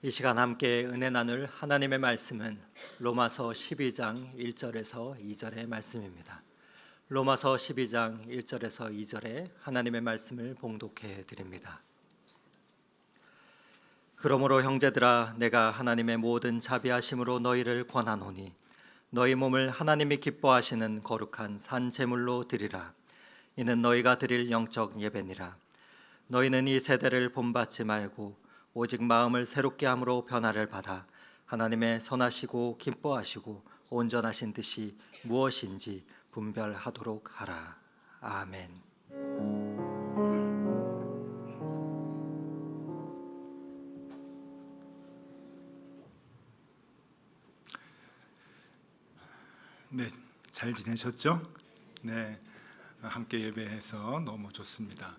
이 시간 함께 은혜 나눌 하나님의 말씀은 로마서 12장 1절에서 2절의 말씀입니다. 로마서 12장 1절에서 2절에 하나님의 말씀을 봉독해 드립니다. 그러므로 형제들아, 내가 하나님의 모든 자비하심으로 너희를 권하노니 너희 몸을 하나님이 기뻐하시는 거룩한 산 제물로 드리라. 이는 너희가 드릴 영적 예배니라. 너희는 이 세대를 본받지 말고 오직 마음을 새롭게 함으로 변화를 받아 하나님의 선하시고 기뻐하시고 온전하신 뜻이 무엇인지 분별하도록 하라. 아멘. 네, 잘 지내셨죠? 네, 함께 예배해서 너무 좋습니다.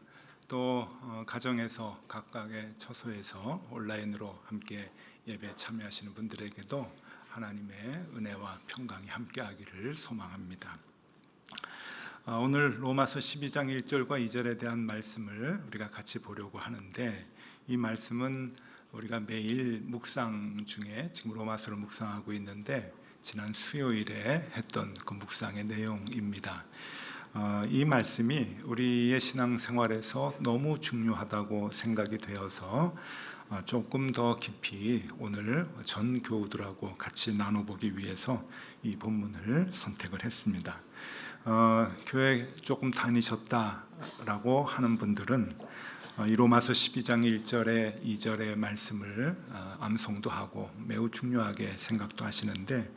또 가정에서 각각의 처소에서 온라인으로 함께 예배 참여하시는 분들에게도 하나님의 은혜와 평강이 함께하기를 소망합니다. 오늘 로마서 12장 1절과 2절에 대한 말씀을 우리가 같이 보려고 하는데, 이 말씀은 우리가 매일 묵상 중에 지금 로마서를 묵상하고 있는데 지난 수요일에 했던 그 묵상의 내용입니다. 이 말씀이 우리의 신앙생활에서 너무 중요하다고 생각이 되어서 조금 더 깊이 오늘 전 교우들하고 같이 나눠보기 위해서 이 본문을 선택을 했습니다. 교회 조금 다니셨다라고 하는 분들은 이 로마서 12장 1절에 2절의 말씀을 암송도 하고 매우 중요하게 생각도 하시는데,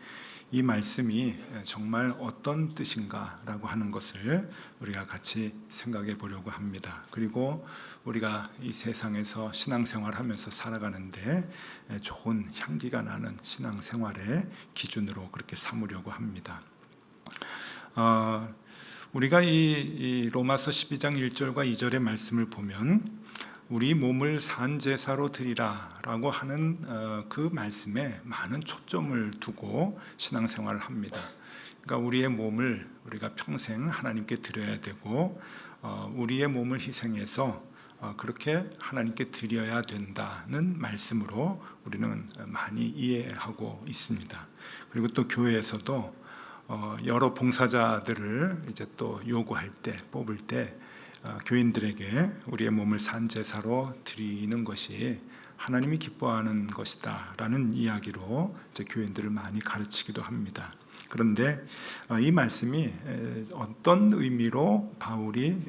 이 말씀이 정말 어떤 뜻인가라고 하는 것을 우리가 같이 생각해 보려고 합니다. 그리고 우리가 이 세상에서 신앙생활하면서 살아가는데 좋은 향기가 나는 신앙생활의 기준으로 그렇게 삼으려고 합니다. 우리가 이 로마서 12장 1절과 2절의 말씀을 보면 우리 몸을 산 제사로 드리라 라고 하는 그 말씀에 많은 초점을 두고 신앙생활을 합니다. 그러니까 우리의 몸을 우리가 평생 하나님께 드려야 되고, 우리의 몸을 희생해서 그렇게 하나님께 드려야 된다는 말씀으로 우리는 많이 이해하고 있습니다. 그리고 또 교회에서도 여러 봉사자들을 이제 또 요구할 때, 뽑을 때 교인들에게 우리의 몸을 산 제사로 드리는 것이 하나님이 기뻐하는 것이다 라는 이야기로 이제 교인들을 많이 가르치기도 합니다. 그런데 이 말씀이 어떤 의미로 바울이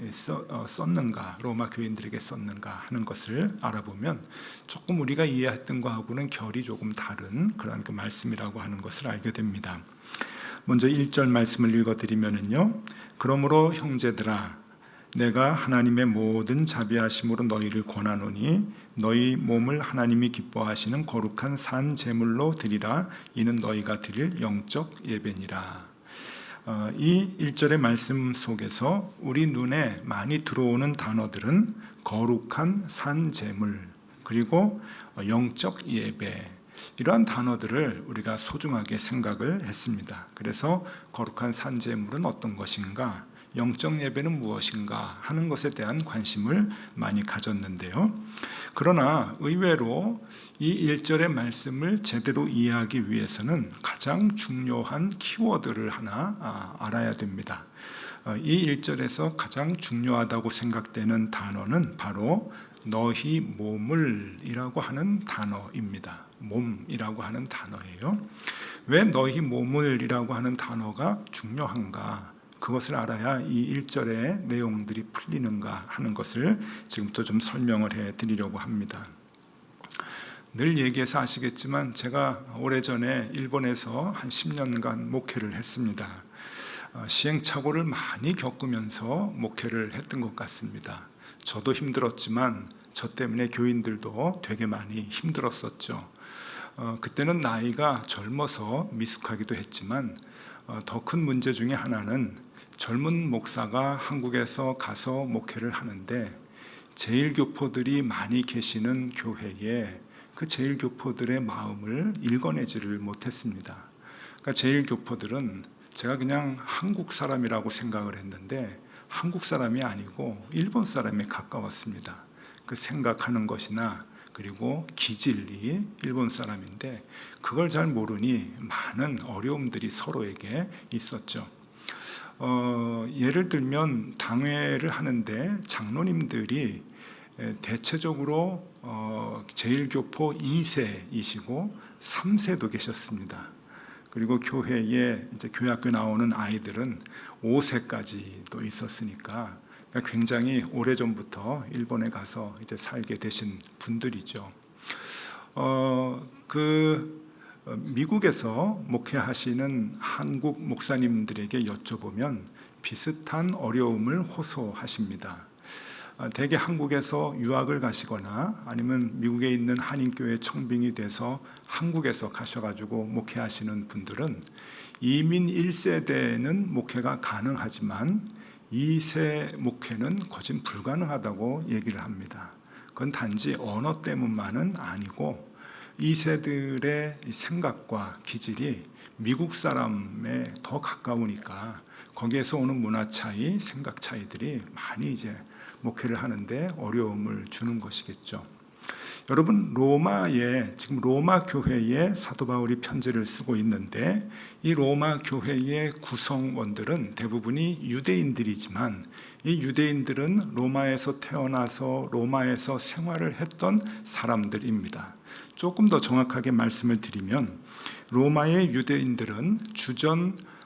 썼는가, 로마 교인들에게 썼는가 하는 것을 알아보면 조금 우리가 이해했던 것하고는 결이 조금 다른 그런 그 말씀이라고 하는 것을 알게 됩니다. 먼저 1절 말씀을 읽어드리면요, 그러므로 형제들아, 내가 하나님의 모든 자비하심으로 너희를 권하노니 너희 몸을 하나님이 기뻐하시는 거룩한 산 제물로 드리라. 이는 너희가 드릴 영적 예배니라. 이 1절의 말씀 속에서 우리 눈에 많이 들어오는 단어들은 거룩한 산 제물, 그리고 영적 예배, 이러한 단어들을 우리가 소중하게 생각을 했습니다. 그래서 거룩한 산 제물은 어떤 것인가, 영적 예배는 무엇인가 하는 것에 대한 관심을 많이 가졌는데요. 그러나 의외로 이 1절의 말씀을 제대로 이해하기 위해서는 가장 중요한 키워드를 하나 알아야 됩니다. 이 1절에서 가장 중요하다고 생각되는 단어는 바로 너희 몸을 이라고 하는 단어입니다. 몸이라고 하는 단어예요. 왜 너희 몸을 이라고 하는 단어가 중요한가, 그것을 알아야 이 1절의 내용들이 풀리는가 하는 것을 지금부터 좀 설명을 해드리려고 합니다. 늘 얘기해서 아시겠지만 제가 오래전에 일본에서 한 10년간 목회를 했습니다. 시행착오를 많이 겪으면서 목회를 했던 것 같습니다. 저도 힘들었지만 저 때문에 교인들도 되게 많이 힘들었었죠. 그때는 나이가 젊어서 미숙하기도 했지만 더 큰 문제 중에 하나는 젊은 목사가 한국에서 가서 목회를 하는데 제일교포들이 많이 계시는 교회에 그 제일교포들의 마음을 읽어내지를 못했습니다. 그러니까 제일교포들은 제가 그냥 한국 사람이라고 생각을 했는데 한국 사람이 아니고 일본 사람에 가까웠습니다. 그 생각하는 것이나 그리고 기질이 일본 사람인데 그걸 잘 모르니 많은 어려움들이 서로에게 있었죠. 예를 들면 당회를 하는데 장로님들이 대체적으로 제일교포 2세이시고 3세도 계셨습니다. 그리고 교회에 이제 교회학교 나오는 아이들은 5세까지도 있었으니까 굉장히 오래전부터 일본에 가서 이제 살게 되신 분들이죠. 미국에서 목회하시는 한국 목사님들에게 여쭤보면 비슷한 어려움을 호소하십니다. 대개 한국에서 유학을 가시거나 아니면 미국에 있는 한인교회 청빙이 돼서 한국에서 가셔가지고 목회하시는 분들은 이민 1세대는 목회가 가능하지만 2세 목회는 거진 불가능하다고 얘기를 합니다. 그건 단지 언어 때문만은 아니고 2세들의 생각과 기질이 미국 사람에 더 가까우니까 거기에서 오는 문화 차이, 생각 차이들이 많이 이제 목회를 하는데 어려움을 주는 것이겠죠. 여러분, 지금 로마 교회에 사도 바울이 편지를 쓰고 있는데 이 로마 교회의 구성원들은 대부분이 유대인들이지만 이 유대인들은 로마에서 태어나서 로마에서 생활을 했던 사람들입니다. 조금 더 정확하게 말씀을 드리면 로마의 유대인들은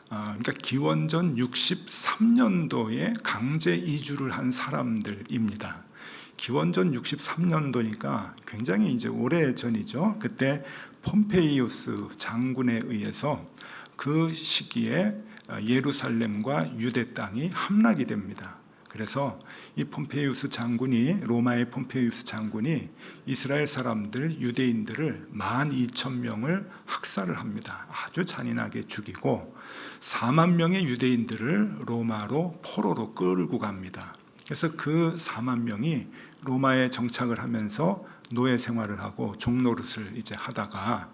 그러니까 기원전 63년도에 강제 이주를 한 사람들입니다. 기원전 63년도니까 굉장히 이제 오래 전이죠. 그때 폼페이우스 장군에 의해서 그 시기에 예루살렘과 유대 땅이 함락이 됩니다. 그래서 이 로마의 폼페이우스 장군이 이스라엘 사람들, 유대인들을 12,000명을 학살을 합니다. 아주 잔인하게 죽이고 4만 명의 유대인들을 로마로 포로로 끌고 갑니다. 그래서 그 4만 명이 로마에 정착을 하면서 노예 생활을 하고 종노릇을 이제 하다가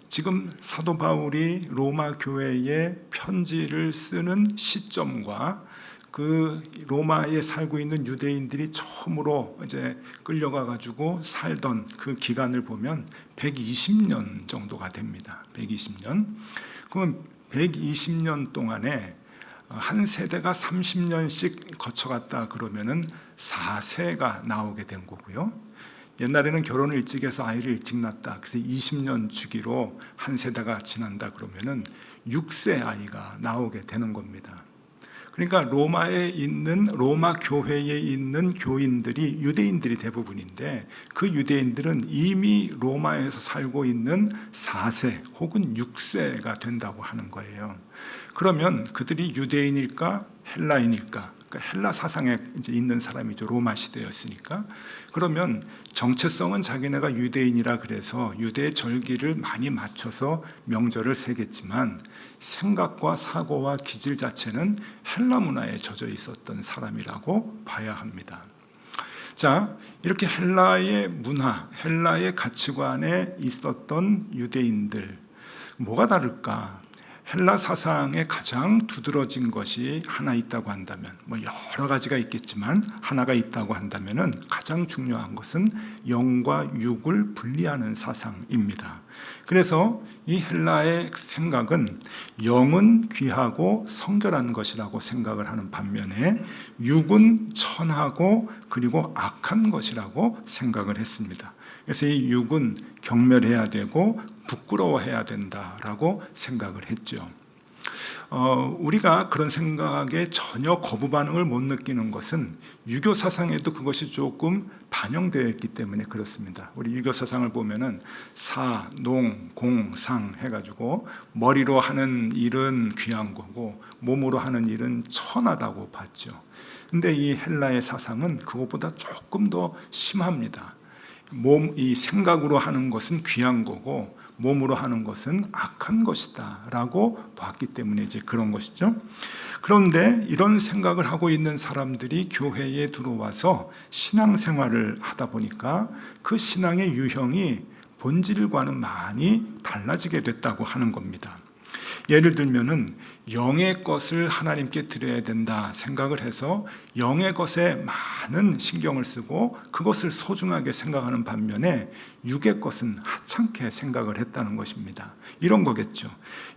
지금 사도 바울이 로마 교회에 편지를 쓰는 시점과 그 로마에 살고 있는 유대인들이 처음으로 이제 끌려가 가지고 살던 그 기간을 보면 120년 정도가 됩니다. 120년. 그러면 120년 동안에 한 세대가 30년씩 거쳐갔다 그러면은 4세가 나오게 된 거고요. 옛날에는 결혼을 일찍 해서 아이를 일찍 낳았다. 그래서 20년 주기로 한 세대가 지난다 그러면은 6세 아이가 나오게 되는 겁니다. 그러니까 로마 교회에 있는 교인들이 유대인들이 대부분인데 그 유대인들은 이미 로마에서 살고 있는 4세 혹은 6세가 된다고 하는 거예요. 그러면 그들이 유대인일까 헬라인일까? 그러니까 헬라 사상에 이제 있는 사람이죠. 로마 시대였으니까. 그러면 정체성은 자기네가 유대인이라 그래서 유대 절기를 많이 맞춰서 명절을 새겼지만 생각과 사고와 기질 자체는 헬라 문화에 젖어 있었던 사람이라고 봐야 합니다. 자, 이렇게 헬라의 문화, 헬라의 가치관에 있었던 유대인들, 뭐가 다를까? 헬라 사상에 가장 두드러진 것이 하나 있다고 한다면, 뭐 여러 가지가 있겠지만 하나가 있다고 한다면은 가장 중요한 것은 영과 육을 분리하는 사상입니다. 그래서 이 헬라의 생각은 영은 귀하고 성결한 것이라고 생각을 하는 반면에 육은 천하고 그리고 악한 것이라고 생각을 했습니다. 그래서 이 육은 경멸해야 되고 부끄러워해야 된다라고 생각을 했죠. 우리가 그런 생각에 전혀 거부 반응을 못 느끼는 것은 유교 사상에도 그것이 조금 반영되어 있기 때문에 그렇습니다. 우리 유교 사상을 보면은 사, 농, 공, 상 해가지고 머리로 하는 일은 귀한 거고 몸으로 하는 일은 천하다고 봤죠. 근데 이 헬라의 사상은 그것보다 조금 더 심합니다. 이 생각으로 하는 것은 귀한 거고 몸으로 하는 것은 악한 것이다 라고 봤기 때문에 이제 그런 것이죠. 그런데 이런 생각을 하고 있는 사람들이 교회에 들어와서 신앙생활을 하다 보니까 그 신앙의 유형이 본질과는 많이 달라지게 됐다고 하는 겁니다. 예를 들면은 영의 것을 하나님께 드려야 된다 생각을 해서 영의 것에 많은 신경을 쓰고 그것을 소중하게 생각하는 반면에 육의 것은 하찮게 생각을 했다는 것입니다. 이런 거겠죠.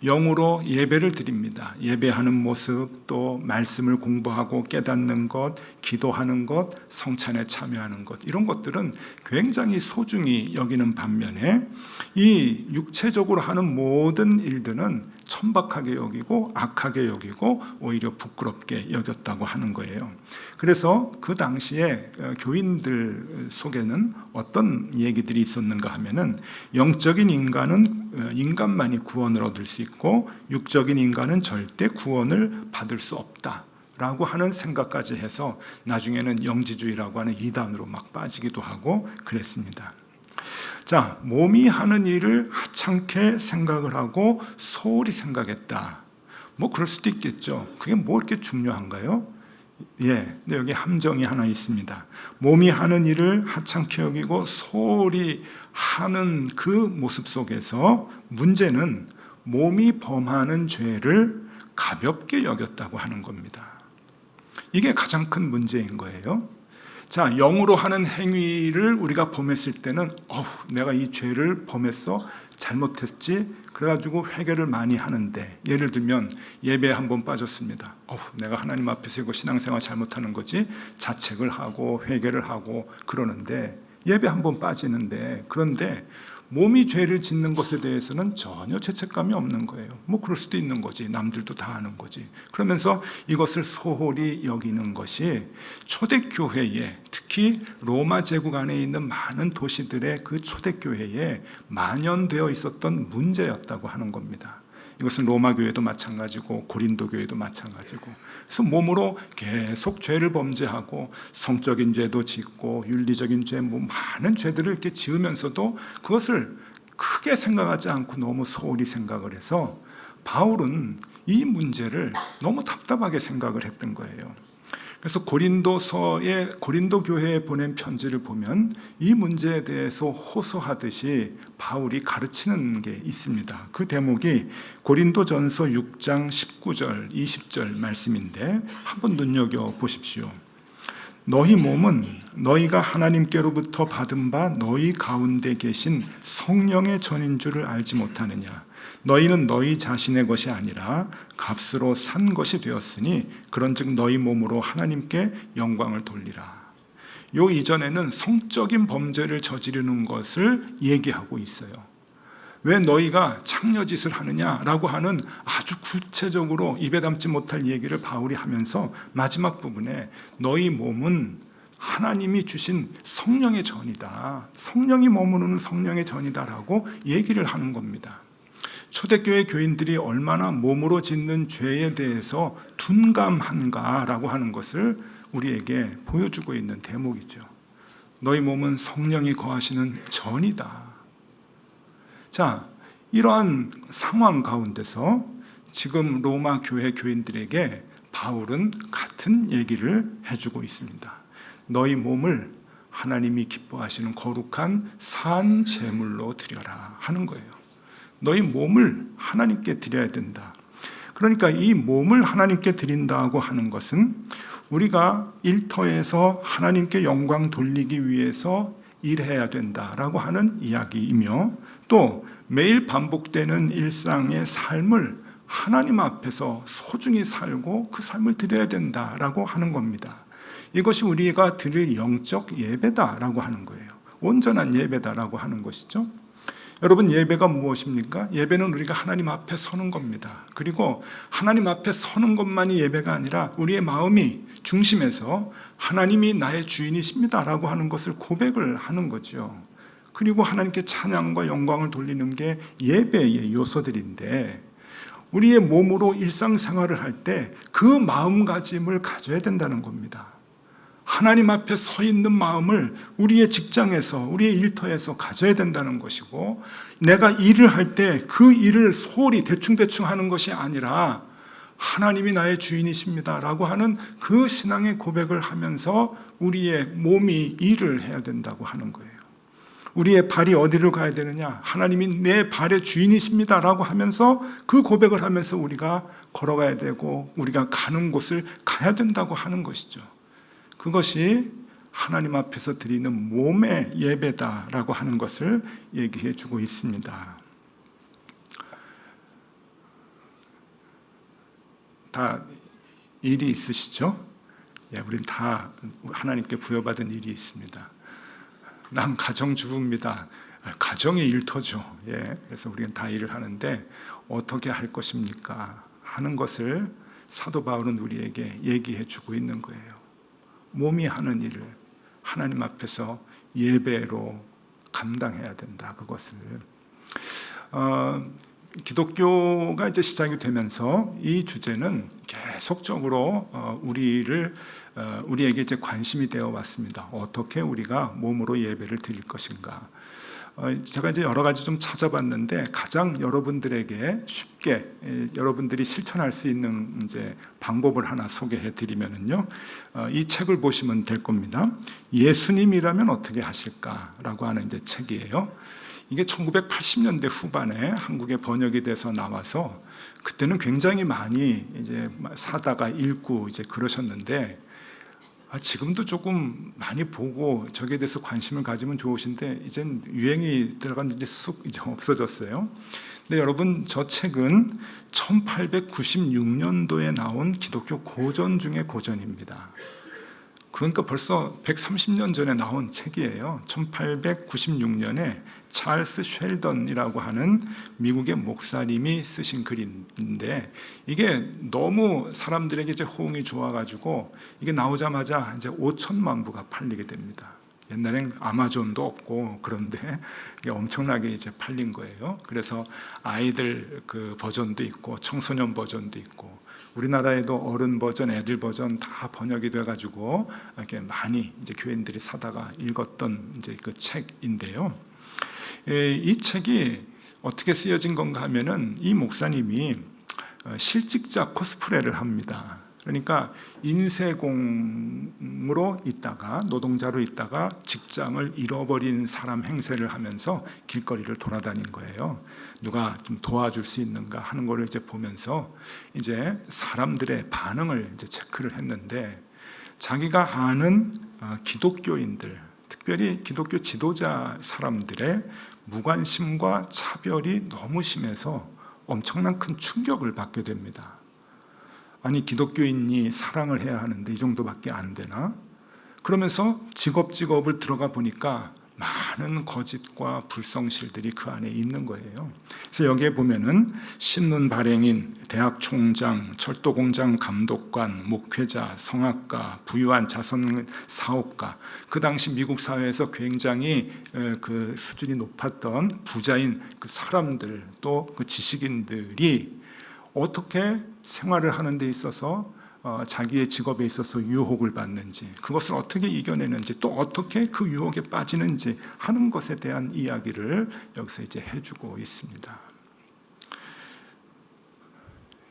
영으로 예배를 드립니다. 예배하는 모습, 또 말씀을 공부하고 깨닫는 것, 기도하는 것, 성찬에 참여하는 것, 이런 것들은 굉장히 소중히 여기는 반면에 이 육체적으로 하는 모든 일들은 천박하게 여기고 악하게 여기고 오히려 부끄럽게 여겼다고 하는 거예요. 그래서 그 당시에 교인들 속에는 어떤 얘기들이 있었는가 하면은 영적인 인간은 인간만이 구원을 얻을 수 있고 육적인 인간은 절대 구원을 받을 수 없다 라고 하는 생각까지 해서 나중에는 영지주의라고 하는 이단으로 막 빠지기도 하고 그랬습니다. 자, 몸이 하는 일을 하찮게 생각을 하고 소홀히 생각했다. 뭐 그럴 수도 있겠죠. 그게 뭐 이렇게 중요한가요? 예, 근데 여기 함정이 하나 있습니다. 몸이 하는 일을 하찮게 여기고 소홀히 하는 그 모습 속에서 문제는 몸이 범하는 죄를 가볍게 여겼다고 하는 겁니다. 이게 가장 큰 문제인 거예요. 자, 영으로 하는 행위를 우리가 범했을 때는 내가 이 죄를 범했어, 잘못했지, 그래가지고 회개를 많이 하는데, 예를 들면 예배에 한번 빠졌습니다. 내가 하나님 앞에서 이거 신앙생활 잘못하는 거지, 자책을 하고 회개를 하고 그러는데 예배 한번 빠지는데, 그런데 몸이 죄를 짓는 것에 대해서는 전혀 죄책감이 없는 거예요. 뭐 그럴 수도 있는 거지, 남들도 다 아는 거지. 그러면서 이것을 소홀히 여기는 것이 초대교회에, 특히 로마 제국 안에 있는 많은 도시들의 그 초대교회에 만연되어 있었던 문제였다고 하는 겁니다. 이것은 로마 교회도 마찬가지고 고린도 교회도 마찬가지고, 그래서 몸으로 계속 죄를 범죄하고 성적인 죄도 짓고 윤리적인 죄, 뭐 많은 죄들을 이렇게 지으면서도 그것을 크게 생각하지 않고 너무 소홀히 생각을 해서 바울은 이 문제를 너무 답답하게 생각을 했던 거예요. 그래서 고린도 교회에 보낸 편지를 보면 이 문제에 대해서 호소하듯이 바울이 가르치는 게 있습니다. 그 대목이 고린도전서 6장 19절, 20절 말씀인데 한번 눈여겨보십시오. 너희 몸은 너희가 하나님께로부터 받은 바 너희 가운데 계신 성령의 전인 줄을 알지 못하느냐. 너희는 너희 자신의 것이 아니라 값으로 산 것이 되었으니 그런즉 너희 몸으로 하나님께 영광을 돌리라. 요 이전에는 성적인 범죄를 저지르는 것을 얘기하고 있어요. 왜 너희가 창녀짓을 하느냐라고 하는 아주 구체적으로 입에 담지 못할 얘기를 바울이 하면서 마지막 부분에 너희 몸은 하나님이 주신 성령의 전이다, 성령이 머무르는 성령의 전이다라고 얘기를 하는 겁니다. 초대교회 교인들이 얼마나 몸으로 짓는 죄에 대해서 둔감한가라고 하는 것을 우리에게 보여주고 있는 대목이죠. 너희 몸은 성령이 거하시는 전이다. 자, 이러한 상황 가운데서 지금 로마 교회 교인들에게 바울은 같은 얘기를 해주고 있습니다. 너희 몸을 하나님이 기뻐하시는 거룩한 산 제물로 드려라 하는 거예요. 너희 몸을 하나님께 드려야 된다. 그러니까 이 몸을 하나님께 드린다고 하는 것은 우리가 일터에서 하나님께 영광 돌리기 위해서 일해야 된다라고 하는 이야기이며, 또 매일 반복되는 일상의 삶을 하나님 앞에서 소중히 살고 그 삶을 드려야 된다라고 하는 겁니다. 이것이 우리가 드릴 영적 예배다라고 하는 거예요. 온전한 예배다라고 하는 것이죠. 여러분, 예배가 무엇입니까? 예배는 우리가 하나님 앞에 서는 겁니다. 그리고 하나님 앞에 서는 것만이 예배가 아니라 우리의 마음이 중심에서 하나님이 나의 주인이십니다라고 하는 것을 고백을 하는 거죠. 그리고 하나님께 찬양과 영광을 돌리는 게 예배의 요소들인데, 우리의 몸으로 일상생활을 할 때 그 마음가짐을 가져야 된다는 겁니다. 하나님 앞에 서 있는 마음을 우리의 직장에서, 우리의 일터에서 가져야 된다는 것이고, 내가 일을 할 때 그 일을 소홀히 대충대충 하는 것이 아니라 하나님이 나의 주인이십니다라고 하는 그 신앙의 고백을 하면서 우리의 몸이 일을 해야 된다고 하는 거예요. 우리의 발이 어디를 가야 되느냐? 하나님이 내 발의 주인이십니다라고 하면서 그 고백을 하면서 우리가 걸어가야 되고 우리가 가는 곳을 가야 된다고 하는 것이죠. 그것이 하나님 앞에서 드리는 몸의 예배다라고 하는 것을 얘기해 주고 있습니다. 다 일이 있으시죠? 예, 우리는 다 하나님께 부여받은 일이 있습니다. 난 가정주부입니다. 가정의 일터죠. 예, 그래서 우리는 다 일을 하는데 어떻게 할 것입니까? 하는 것을 사도 바울은 우리에게 얘기해 주고 있는 거예요. 몸이 하는 일을 하나님 앞에서 예배로 감당해야 된다. 그것을 기독교가 이제 시작이 되면서 이 주제는 계속적으로 우리에게 이제 관심이 되어 왔습니다. 어떻게 우리가 몸으로 예배를 드릴 것인가? 제가 이제 여러 가지 좀 찾아봤는데 가장 여러분들에게 쉽게 여러분들이 실천할 수 있는 이제 방법을 하나 소개해 드리면은요, 이 책을 보시면 될 겁니다. 예수님이라면 어떻게 하실까라고 하는 이제 책이에요. 이게 1980년대 후반에 한국에 번역이 돼서 나와서 그때는 굉장히 많이 이제 사다가 읽고 이제 그러셨는데 지금도 조금 많이 보고 저기에 대해서 관심을 가지면 좋으신데 이젠 유행이 들어간 이제 쑥 이제 없어졌어요. 근데 여러분 저 책은 1896년도에 나온 기독교 고전 중의 고전입니다. 그러니까 벌써 130년 전에 나온 책이에요. 1896년에 찰스 쉘던이라고 하는 미국의 목사님이 쓰신 글인데 이게 너무 사람들에게 이제 호응이 좋아가지고 이게 나오자마자 이제 5천만 부가 팔리게 됩니다. 옛날엔 아마존도 없고 그런데 이게 엄청나게 이제 팔린 거예요. 그래서 아이들 그 버전도 있고 청소년 버전도 있고 우리나라에도 어른 버전, 애들 버전 다 번역이 돼가지고 이렇게 많이 이제 교인들이 사다가 읽었던 이제 그 책인데요. 이 책이 어떻게 쓰여진 건가 하면은 이 목사님이 실직자 코스프레를 합니다. 그러니까 인쇄공으로 있다가 노동자로 있다가 직장을 잃어버린 사람 행세를 하면서 길거리를 돌아다닌 거예요. 누가 좀 도와줄 수 있는가 하는 거를 이제 보면서 이제 사람들의 반응을 이제 체크를 했는데 자기가 아는 기독교인들, 특별히 기독교 지도자 사람들의 무관심과 차별이 너무 심해서 엄청난 큰 충격을 받게 됩니다. 아니 기독교인이 사랑을 해야 하는데 이 정도밖에 안 되나? 그러면서 직업을 들어가 보니까 많은 거짓과 불성실들이 그 안에 있는 거예요. 그래서 여기에 보면은 신문 발행인, 대학 총장, 철도공장 감독관, 목회자, 성악가, 부유한 자선 사업가, 그 당시 미국 사회에서 굉장히 그 수준이 높았던 부자인 그 사람들, 또 그 지식인들이 어떻게 생활을 하는 데 있어서 자기의 직업에 있어서 유혹을 받는지, 그것을 어떻게 이겨내는지, 또 어떻게 그 유혹에 빠지는지 하는 것에 대한 이야기를 여기서 이제 해주고 있습니다.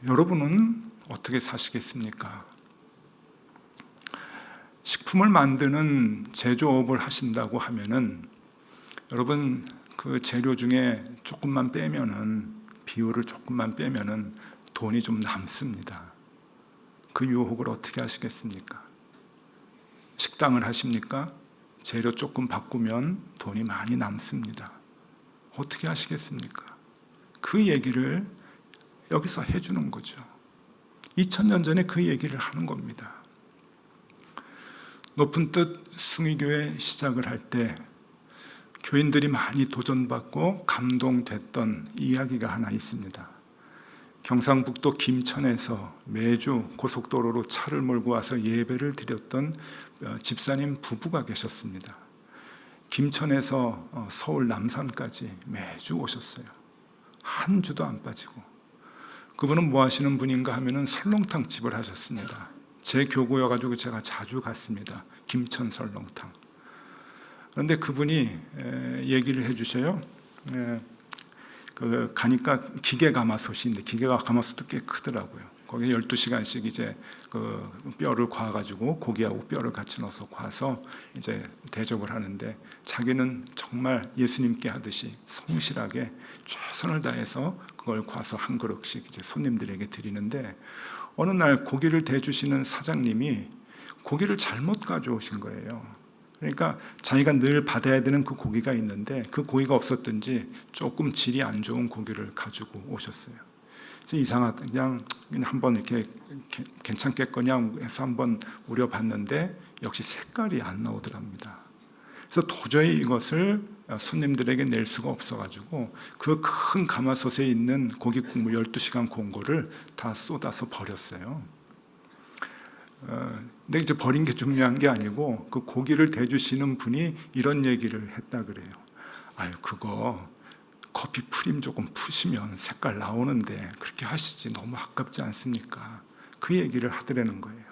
여러분은 어떻게 사시겠습니까? 식품을 만드는 제조업을 하신다고 하면은 여러분 그 재료 중에 조금만 빼면은, 비율을 조금만 빼면은 돈이 좀 남습니다. 그 유혹을 어떻게 하시겠습니까? 식당을 하십니까? 재료 조금 바꾸면 돈이 많이 남습니다. 어떻게 하시겠습니까? 그 얘기를 여기서 해주는 거죠. 2000년 전에 그 얘기를 하는 겁니다. 높은 뜻 숭의교회 시작을 할 때 교인들이 많이 도전받고 감동됐던 이야기가 하나 있습니다. 경상북도 김천에서 매주 고속도로로 차를 몰고 와서 예배를 드렸던 집사님 부부가 계셨습니다. 김천에서 서울 남산까지 매주 오셨어요. 한 주도 안 빠지고. 그분은 뭐 하시는 분인가 하면은 설렁탕 집을 하셨습니다. 제 교구여가지고 제가 자주 갔습니다. 김천 설렁탕. 그런데 그분이 얘기를 해주셔요. 가니까 기계 가마솥인데 기계 가마솥도 꽤 크더라고요. 거기에 12시간씩 이제 그 뼈를 구워가지고 고기하고 뼈를 같이 넣어서 구워서 이제 대접을 하는데, 자기는 정말 예수님께 하듯이 성실하게 최선을 다해서 그걸 구워서 한 그릇씩 이제 손님들에게 드리는데, 어느 날 고기를 대주시는 사장님이 고기를 잘못 가져오신 거예요. 그러니까 자기가 늘 받아야 되는 그 고기가 있는데 그 고기가 없었든지 조금 질이 안 좋은 고기를 가지고 오셨어요. 그래서 이상하다, 그냥 한번 이렇게 괜찮겠거냐 해서 한번 우려봤는데 역시 색깔이 안 나오더랍니다. 그래서 도저히 이것을 손님들에게 낼 수가 없어가지고 그 큰 가마솥에 있는 고기 국물 12시간 구운 거를 다 쏟아서 버렸어요. 근데 이제 버린 게 중요한 게 아니고, 그 고기를 대주시는 분이 이런 얘기를 했다 그래요. 아유, 그거 커피 프림 조금 푸시면 색깔 나오는데 그렇게 하시지, 너무 아깝지 않습니까? 그 얘기를 하더라는 거예요.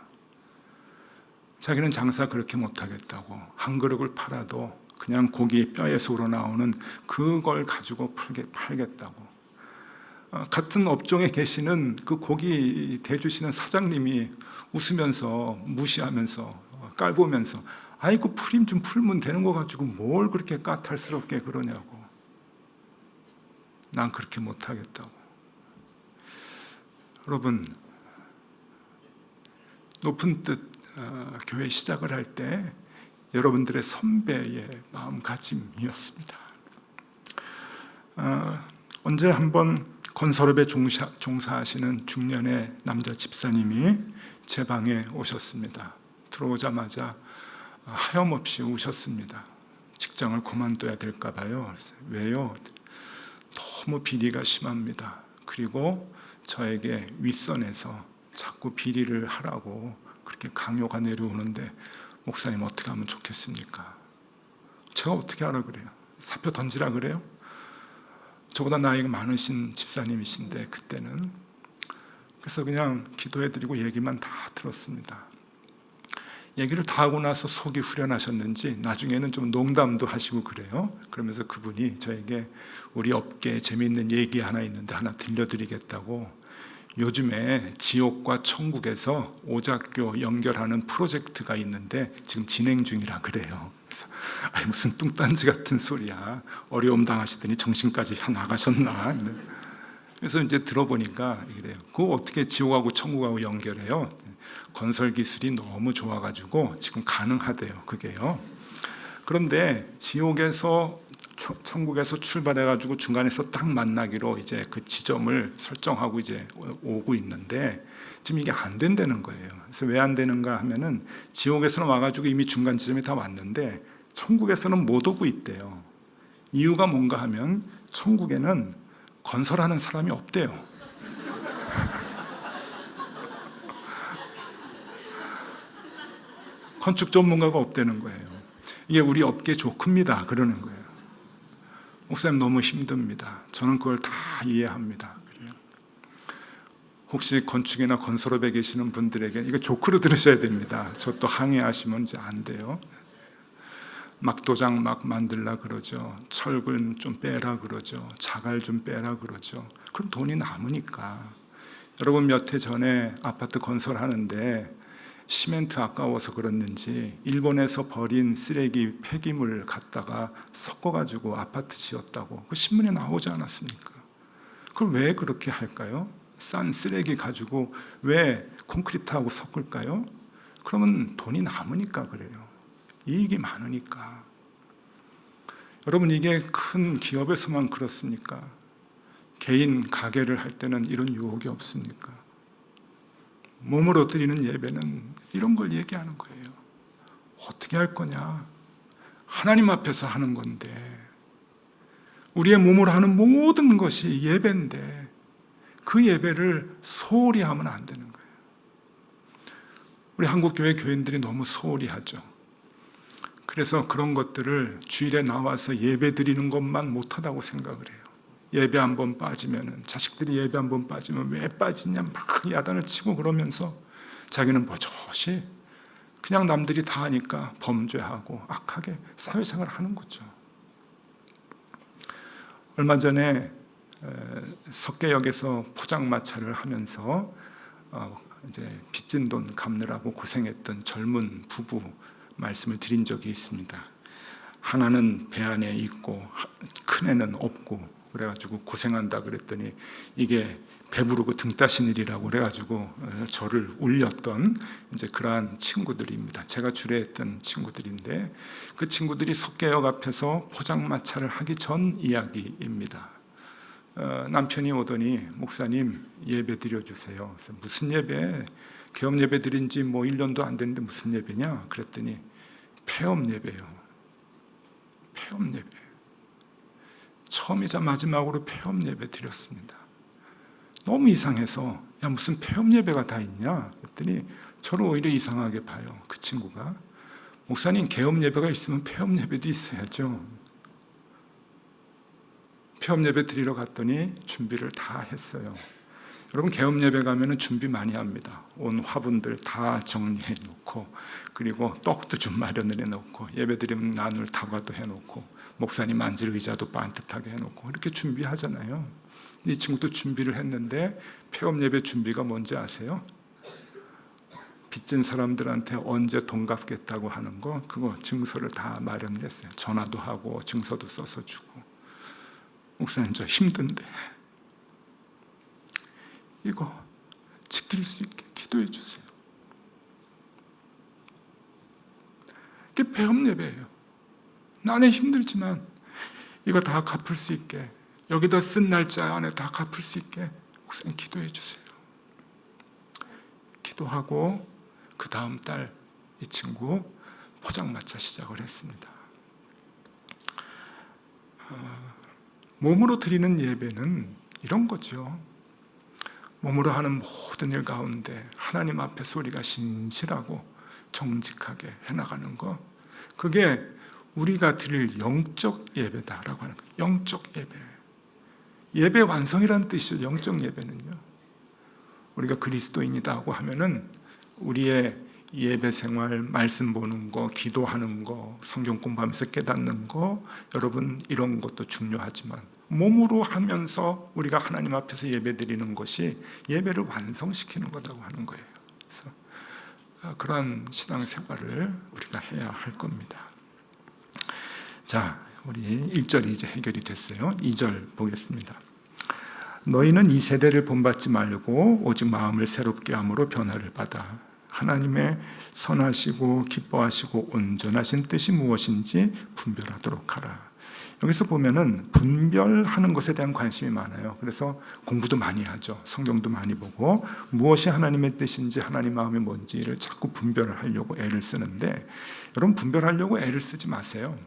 자기는 장사 그렇게 못하겠다고, 한 그릇을 팔아도 그냥 고기 뼈에서 우러나오는 그걸 가지고 팔겠다고. 같은 업종에 계시는 그 고기 대주시는 사장님이 웃으면서 무시하면서 깔보면서, 아이고 프림 좀 풀면 되는 거 가지고 뭘 그렇게 까탈스럽게 그러냐고, 난 그렇게 못하겠다고. 여러분, 높은 뜻 교회 시작을 할 때 여러분들의 선배의 마음가짐이었습니다. 언제 한번 건설업에 종사하시는 중년의 남자 집사님이 제 방에 오셨습니다. 들어오자마자 하염없이 우셨습니다. 직장을 그만둬야 될까 봐요. 왜요? 너무 비리가 심합니다. 그리고 저에게 윗선에서 자꾸 비리를 하라고 그렇게 강요가 내려오는데, 목사님 어떻게 하면 좋겠습니까? 제가 어떻게 하라 그래요? 사표 던지라 그래요? 저보다 나이가 많으신 집사님이신데 그때는. 그래서 그냥 기도해드리고 얘기만 다 들었습니다. 얘기를 다 하고 나서 속이 후련하셨는지 나중에는 좀 농담도 하시고 그래요. 그러면서 그분이 저에게 우리 업계에 재미있는 얘기 하나 있는데 하나 들려드리겠다고, 요즘에 지옥과 천국에서 오작교 연결하는 프로젝트가 있는데 지금 진행 중이라 그래요. 그래서 아니 무슨 뚱딴지 같은 소리야, 어려움 당하시더니 정신까지 나가셨나. 그래서 이제 들어보니까 이래요. 그거 어떻게 지옥하고 천국하고 연결해요? 건설 기술이 너무 좋아가지고 지금 가능하대요, 그게요. 그런데 지옥에서 천국에서 출발해가지고 중간에서 딱 만나기로 이제 그 지점을 설정하고 이제 오고 있는데, 지금 이게 안 된다는 거예요. 그래서 왜 안 되는가 하면은, 지옥에서는 와가지고 이미 중간 지점에 다 왔는데 천국에서는 못 오고 있대요. 이유가 뭔가 하면, 천국에는 건설하는 사람이 없대요. 건축 전문가가 없다는 거예요. 이게 우리 업계 조크입니다, 그러는 거예요. 목사님 너무 힘듭니다. 저는 그걸 다 이해합니다. 혹시 건축이나 건설업에 계시는 분들에게 이거 조크로 들으셔야 됩니다. 저 또 항의하시면 이제 안 돼요. 막 도장 막 만들라 그러죠. 철근 좀 빼라 그러죠. 자갈 좀 빼라 그러죠. 그럼 돈이 남으니까. 여러분, 몇 해 전에 아파트 건설하는데 시멘트 아까워서 그랬는지 일본에서 버린 쓰레기 폐기물 갖다가 섞어가지고 아파트 지었다고 그 신문에 나오지 않았습니까? 그걸 왜 그렇게 할까요? 싼 쓰레기 가지고 왜 콘크리트하고 섞을까요? 그러면 돈이 남으니까 그래요. 이익이 많으니까. 여러분, 이게 큰 기업에서만 그렇습니까? 개인 가게를 할 때는 이런 유혹이 없습니까? 몸으로 드리는 예배는 이런 걸 얘기하는 거예요. 어떻게 할 거냐? 하나님 앞에서 하는 건데, 우리의 몸으로 하는 모든 것이 예배인데 그 예배를 소홀히 하면 안 되는 거예요. 우리 한국교회 교인들이 너무 소홀히 하죠. 그래서 그런 것들을 주일에 나와서 예배 드리는 것만 못하다고 생각을 해요. 예배 한번 빠지면은, 자식들이 예배 한번 빠지면 왜 빠지냐 막 야단을 치고 그러면서 자기는 버젓이 그냥 남들이 다 하니까 범죄하고 악하게 사회생활을 하는 거죠. 얼마 전에 석계역에서 포장마차를 하면서 이제 빚진 돈 갚느라고 고생했던 젊은 부부 말씀을 드린 적이 있습니다. 하나는 배 안에 있고 큰 애는 없고 그래가지고 고생한다 그랬더니 이게 배부르고 등 따신 일이라고 그래가지고 저를 울렸던 이제 그러한 친구들입니다. 제가 주례했던 친구들인데 그 친구들이 석계역 앞에서 포장마차를 하기 전 이야기입니다. 남편이 오더니 목사님 예배 드려주세요. 그래서 무슨 예배? 개업 예배 드린 지 뭐 1년도 안 됐는데 무슨 예배냐? 그랬더니 폐업 예배요. 폐업 예배. 처음이자 마지막으로 폐업 예배 드렸습니다. 너무 이상해서 야 무슨 폐업 예배가 다 있냐? 그랬더니 저를 오히려 이상하게 봐요. 그 친구가. 목사님 개업 예배가 있으면 폐업 예배도 있어야죠. 폐업 예배 드리러 갔더니 준비를 다 했어요. 여러분 개업 예배 가면은 준비 많이 합니다. 온 화분들 다 정리해 놓고 그리고 떡도 좀 마련을 해 놓고 예배 드리면 나눌 다과도 해 놓고 목사님 앉을 의자도 반듯하게 해 놓고 이렇게 준비하잖아요. 이 친구도 준비를 했는데 폐업 예배 준비가 뭔지 아세요? 빚진 사람들한테 언제 돈 갚겠다고 하는 거 그거 증서를 다 마련을 했어요. 전화도 하고 증서도 써서 주고 목사님 저 힘든데 이거 지킬 수 있게 기도해 주세요. 이게 폐업 예배예요. 나는 힘들지만 이거 다 갚을 수 있게 여기다 쓴 날짜 안에 다 갚을 수 있게 목사님 기도해 주세요. 기도하고 그 다음 달 이 친구 포장마차 시작을 했습니다. 몸으로 드리는 예배는 이런 거죠. 몸으로 하는 모든 일 가운데 하나님 앞에 소리가 신실하고 정직하게 해나가는 거 그게 우리가 드릴 영적 예배다라고 하는 거예요. 영적 예배. 예배 완성이라는 뜻이죠. 영적 예배는요. 우리가 그리스도인이다고 하면은 우리의 예배 생활, 말씀 보는 거, 기도하는 거, 성경 공부하면서 깨닫는 거 여러분 이런 것도 중요하지만 몸으로 하면서 우리가 하나님 앞에서 예배 드리는 것이 예배를 완성시키는 거라고 하는 거예요. 그래서 그러한 신앙생활을 우리가 해야 할 겁니다. 자, 우리 1절이 이제 해결이 됐어요. 2절 보겠습니다. 너희는 이 세대를 본받지 말고 오직 마음을 새롭게 함으로 변화를 받아 하나님의 선하시고 기뻐하시고 온전하신 뜻이 무엇인지 분별하도록 하라. 여기서 보면은 분별하는 것에 대한 관심이 많아요. 그래서 공부도 많이 하죠. 성경도 많이 보고 무엇이 하나님의 뜻인지 하나님 마음이 뭔지를 자꾸 분별을 하려고 애를 쓰는데 여러분 분별하려고 애를 쓰지 마세요.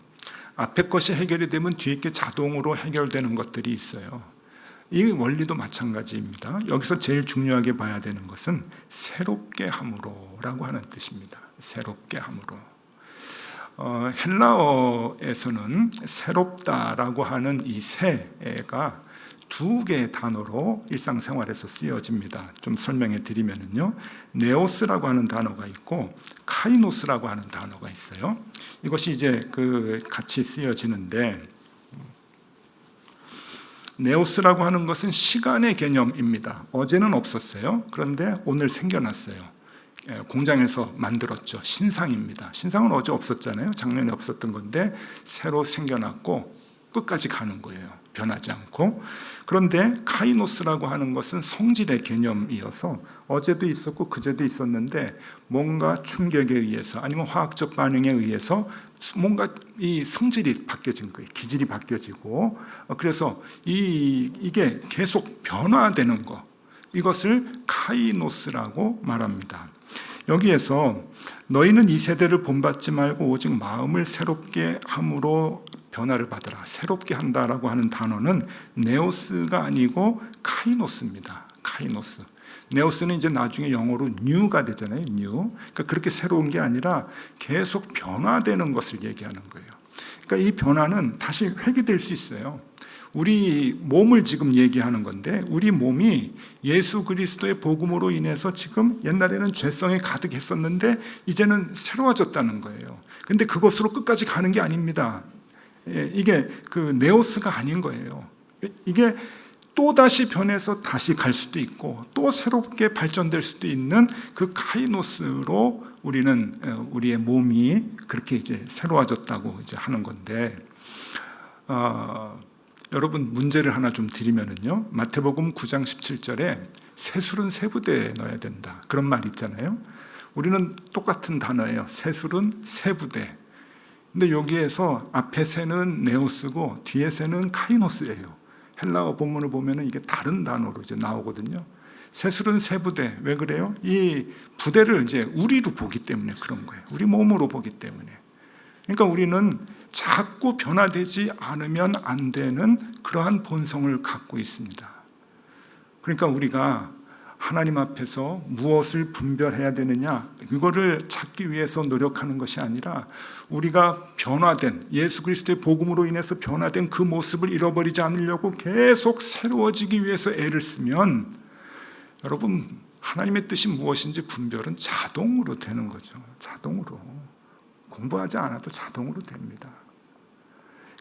앞에 것이 해결이 되면 뒤에 게 자동으로 해결되는 것들이 있어요. 이 원리도 마찬가지입니다. 여기서 제일 중요하게 봐야 되는 것은 새롭게 함으로라고 하는 뜻입니다. 새롭게 함으로. 헬라어에서는 새롭다라고 하는 이 새가 두 개의 단어로 일상생활에서 쓰여집니다. 좀 설명해 드리면요. 네오스라고 하는 단어가 있고 카이노스라고 하는 단어가 있어요. 이것이 이제 같이 쓰여지는데 네오스라고 하는 것은 시간의 개념입니다. 어제는 없었어요. 그런데 오늘 생겨났어요. 공장에서 만들었죠. 신상입니다. 신상은 어제 없었잖아요. 작년에 없었던 건데 새로 생겨났고 끝까지 가는 거예요. 변하지 않고. 그런데 카이노스라고 하는 것은 성질의 개념이어서 어제도 있었고 그제도 있었는데 뭔가 충격에 의해서 아니면 화학적 반응에 의해서 뭔가 이 성질이 바뀌어진 거예요. 기질이 바뀌어지고 그래서 이게 계속 변화되는 거 이것을 카이노스라고 말합니다. 여기에서 너희는 이 세대를 본받지 말고 오직 마음을 새롭게 함으로 변화를 받으라. 새롭게 한다라고 하는 단어는 네오스가 아니고 카이노스입니다. 카이노스. 네오스는 이제 나중에 영어로 new가 되잖아요. new. 그러니까 그렇게 새로운 게 아니라 계속 변화되는 것을 얘기하는 거예요. 그러니까 이 변화는 다시 회귀될 수 있어요. 우리 몸을 지금 얘기하는 건데 우리 몸이 예수 그리스도의 복음으로 인해서 지금 옛날에는 죄성에 가득했었는데 이제는 새로워졌다는 거예요. 근데 그것으로 끝까지 가는 게 아닙니다. 이게 네오스가 아닌 거예요. 이게 또 다시 변해서 다시 갈 수도 있고 또 새롭게 발전될 수도 있는 그 카이노스로 우리는 우리의 몸이 그렇게 이제 새로워졌다고 이제 하는 건데, 여러분 문제를 하나 좀 드리면은요, 마태복음 9장 17절에 새술은 세부대에 넣어야 된다 그런 말 있잖아요. 우리는 똑같은 단어예요. 새술은 세부대. 근데 여기에서 앞에 세는 네오스고 뒤에 세는 카이노스예요. 헬라어 본문을 보면은 이게 다른 단어로 이제 나오거든요. 새술은 세부대. 왜 그래요? 이 부대를 이제 우리로 보기 때문에 그런 거예요. 우리 몸으로 보기 때문에. 그러니까 우리는 자꾸 변화되지 않으면 안 되는 그러한 본성을 갖고 있습니다. 그러니까 우리가 하나님 앞에서 무엇을 분별해야 되느냐, 이거를 찾기 위해서 노력하는 것이 아니라 우리가 변화된, 예수 그리스도의 복음으로 인해서 변화된 그 모습을 잃어버리지 않으려고 계속 새로워지기 위해서 애를 쓰면, 여러분 하나님의 뜻이 무엇인지 분별은 자동으로 되는 거죠. 자동으로. 공부하지 않아도 자동으로 됩니다.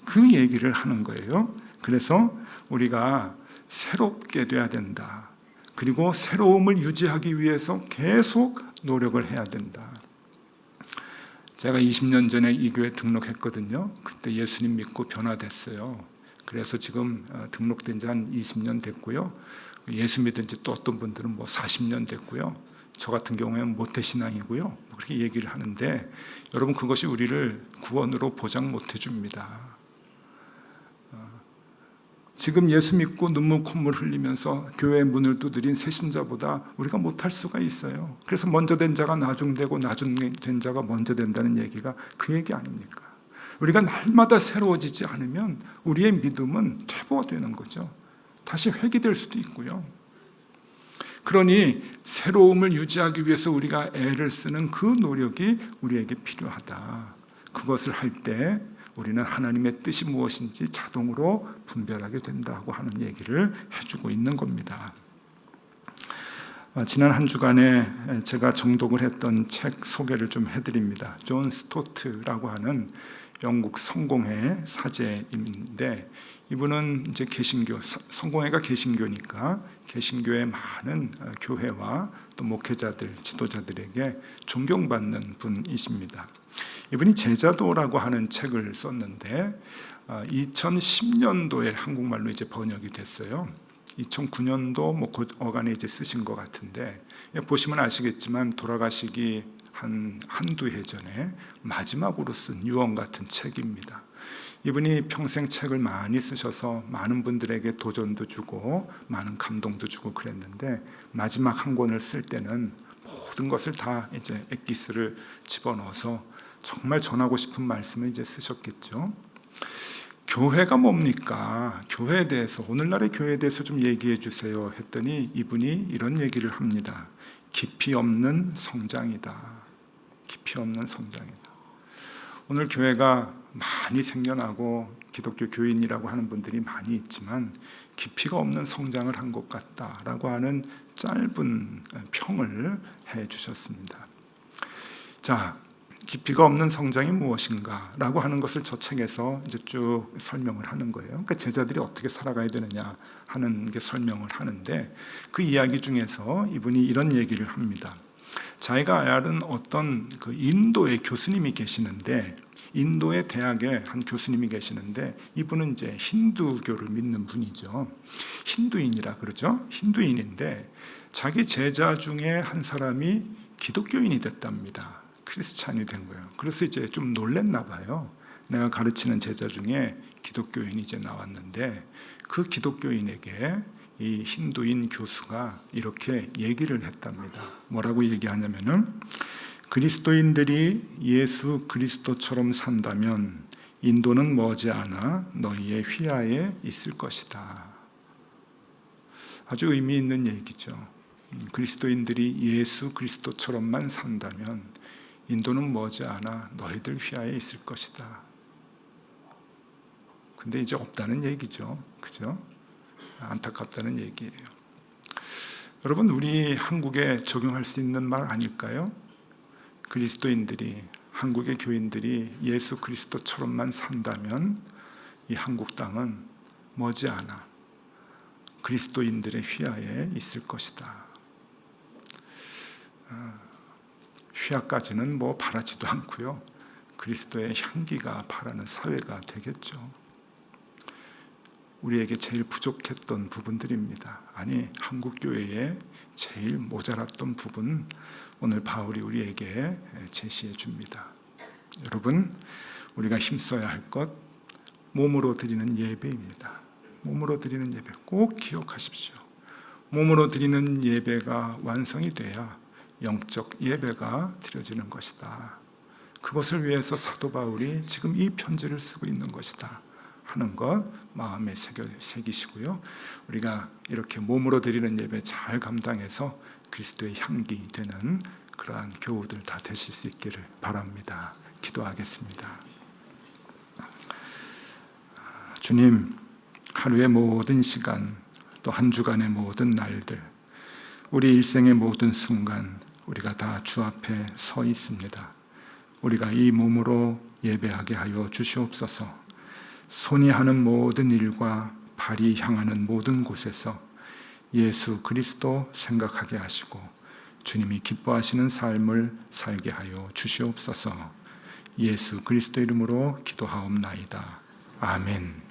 그 얘기를 하는 거예요. 그래서 우리가 새롭게 돼야 된다. 그리고 새로움을 유지하기 위해서 계속 노력을 해야 된다. 제가 20년 전에 이 교회 등록했거든요. 그때 예수님 믿고 변화됐어요. 그래서 지금 등록된 지 한 20년 됐고요. 예수 믿은 지 또 어떤 분들은 뭐 40년 됐고요. 저 같은 경우에는 모태신앙이고요. 그렇게 얘기를 하는데, 여러분 그것이 우리를 구원으로 보장 못 해줍니다. 지금 예수 믿고 눈물 콧물 흘리면서 교회 문을 두드린 새신자보다 우리가 못할 수가 있어요. 그래서 먼저 된 자가 나중되고 나중된 자가 먼저 된다는 얘기가 그 얘기 아닙니까? 우리가 날마다 새로워지지 않으면 우리의 믿음은 퇴보되는 거죠. 다시 회귀될 수도 있고요. 그러니 새로움을 유지하기 위해서 우리가 애를 쓰는 그 노력이 우리에게 필요하다. 그것을 할 때 우리는 하나님의 뜻이 무엇인지 자동으로 분별하게 된다고 하는 얘기를 해주고 있는 겁니다. 지난 한 주간에 제가 정독을 했던 책 소개를 좀 해드립니다. 존 스토트라고 하는 영국 성공회 사제인데, 이분은 이제 개신교, 성공회가 개신교니까 개신교의 많은 교회와 또 목회자들, 지도자들에게 존경받는 분이십니다. 이분이 제자도라고 하는 책을 썼는데 2010년도에 한국말로 이제 번역이 됐어요. 2009년도 뭐 그 어간에 이제 쓰신 것 같은데, 보시면 아시겠지만 돌아가시기 한두 해 전에 마지막으로 쓴 유언 같은 책입니다. 이분이 평생 책을 많이 쓰셔서 많은 분들에게 도전도 주고 많은 감동도 주고 그랬는데, 마지막 한 권을 쓸 때는 모든 것을 다 이제 엑기스를 집어넣어서 정말 전하고 싶은 말씀을 이제 쓰셨겠죠. 교회가 뭡니까? 교회에 대해서, 오늘날의 교회에 대해서 좀 얘기해 주세요 했더니 이분이 이런 얘기를 합니다. 깊이 없는 성장이다. 깊이 없는 성장이다. 오늘 교회가 많이 생겨나고 기독교 교인이라고 하는 분들이 많이 있지만 깊이가 없는 성장을 한 것 같다라고 하는 짧은 평을 해 주셨습니다. 자, 깊이가 없는 성장이 무엇인가라고 하는 것을 저 책에서 이제 쭉 설명을 하는 거예요. 그러니까 제자들이 어떻게 살아가야 되느냐 하는 게 설명을 하는데, 그 이야기 중에서 이분이 이런 얘기를 합니다. 자기가 아는 어떤 그 인도의 교수님이 계시는데, 인도의 대학에 한 교수님이 계시는데, 이분은 이제 힌두교를 믿는 분이죠. 힌두인이라 그러죠. 힌두인인데 자기 제자 중에 한 사람이 기독교인이 됐답니다. 크리스찬이 된 거예요. 그래서 이제 좀 놀랬나 봐요. 내가 가르치는 제자 중에 기독교인이 이제 나왔는데, 그 기독교인에게 이 힌두인 교수가 이렇게 얘기를 했답니다. 뭐라고 얘기하냐면은, 그리스도인들이 예수 그리스도처럼 산다면 인도는 머지않아 너희의 휘하에 있을 것이다. 아주 의미 있는 얘기죠. 그리스도인들이 예수 그리스도처럼만 산다면 인도는 머지않아 너희들 휘하에 있을 것이다. 근데 이제 없다는 얘기죠. 그죠? 안타깝다는 얘기예요. 여러분, 우리 한국에 적용할 수 있는 말 아닐까요? 그리스도인들이, 한국의 교인들이 예수 그리스도처럼만 산다면 이 한국 땅은 머지않아 그리스도인들의 휘하에 있을 것이다. 휘하까지는 뭐 바라지도 않고요. 그리스도의 향기가 바라는 사회가 되겠죠. 우리에게 제일 부족했던 부분들입니다. 아니, 한국교회에 제일 모자랐던 부분, 오늘 바울이 우리에게 제시해 줍니다. 여러분, 우리가 힘써야 할 것, 몸으로 드리는 예배입니다. 몸으로 드리는 예배 꼭 기억하십시오. 몸으로 드리는 예배가 완성이 돼야 영적 예배가 드려지는 것이다. 그것을 위해서 사도 바울이 지금 이 편지를 쓰고 있는 것이다 하는 것 마음에 새기시고요. 우리가 이렇게 몸으로 드리는 예배 잘 감당해서 그리스도의 향기 되는 그러한 교우들 다 되실 수 있기를 바랍니다. 기도하겠습니다. 주님, 하루의 모든 시간, 또 한 주간의 모든 날들, 우리 일생의 모든 순간 우리가 다 주 앞에 서 있습니다. 우리가 이 몸으로 예배하게 하여 주시옵소서. 손이 하는 모든 일과 발이 향하는 모든 곳에서 예수 그리스도 생각하게 하시고 주님이 기뻐하시는 삶을 살게 하여 주시옵소서. 예수 그리스도 이름으로 기도하옵나이다. 아멘.